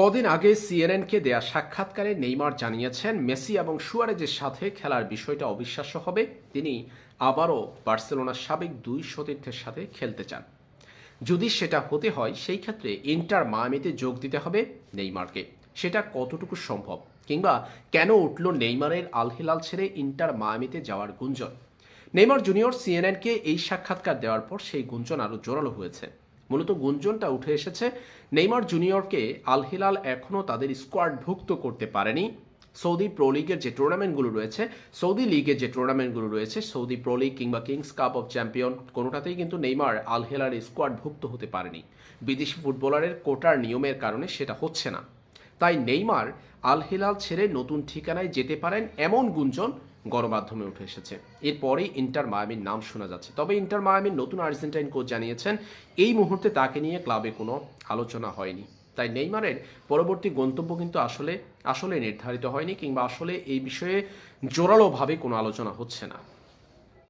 কদিন আগে সিএনএনকে দেয়া সাক্ষাৎকারে নেইমার জানিয়েছেন মেসি এবং সুয়ারেজের সাথে খেলার বিষয়টা অবিশ্বাস্য হবে। তিনি আবারও বার্সেলোনার সাবেক দুই সতীর্থের সাথে খেলতে চান। যদি সেটা হতে হয় সেই ক্ষেত্রে ইন্টার মায়ামিতে যোগ দিতে হবে নেইমারকে। সেটা কতটুকু সম্ভব, কিংবা কেন উঠল নেইমারের আল হিলাল ছেড়ে ইন্টার মায়ামিতে যাওয়ার গুঞ্জন? নেইমার জুনিয়র সিএনএনকে এই সাক্ষাৎকার দেওয়ার পর সেই গুঞ্জন আরও জোরালো হয়েছে। মূলত গুঞ্জনটা উঠে এসেছে নেইমার জুনিয়রকে আল হিলাল এখনও তাদের স্কোয়াডভুক্ত করতে পারেনি। সৌদি প্রো লিগের যে টুর্নামেন্টগুলো রয়েছে, সৌদি লিগের যে টুর্নামেন্টগুলো রয়েছে, সৌদি প্রো লিগ কিংবা কিংস কাপ অফ চ্যাম্পিয়ন, কোনোটাতেই কিন্তু নেইমার আল হিলালের স্কোয়াডভুক্ত হতে পারেনি। বিদেশি ফুটবলারের কোটার নিয়মের কারণে সেটা হচ্ছে না। তাই নেইমার আল হিলাল ছেড়ে নতুন ঠিকানায় যেতে পারেন এমন গুঞ্জন গণমাধ্যমে উঠে এসেছে। এরপরেই ইন্টার মায়ামির নাম শোনা যাচ্ছে। তবে ইন্টার মায়ামির নতুন আর্জেন্টাইন কোচ জানিয়েছেন এই মুহূর্তে তাকে নিয়ে ক্লাবে কোনো আলোচনা হয়নি। তাই নেইমারের পরবর্তী গন্তব্য কিন্তু আসলে নির্ধারিত হয়নি, কিংবা আসলে এই বিষয়ে জোরালোভাবে কোনো আলোচনা হচ্ছে না।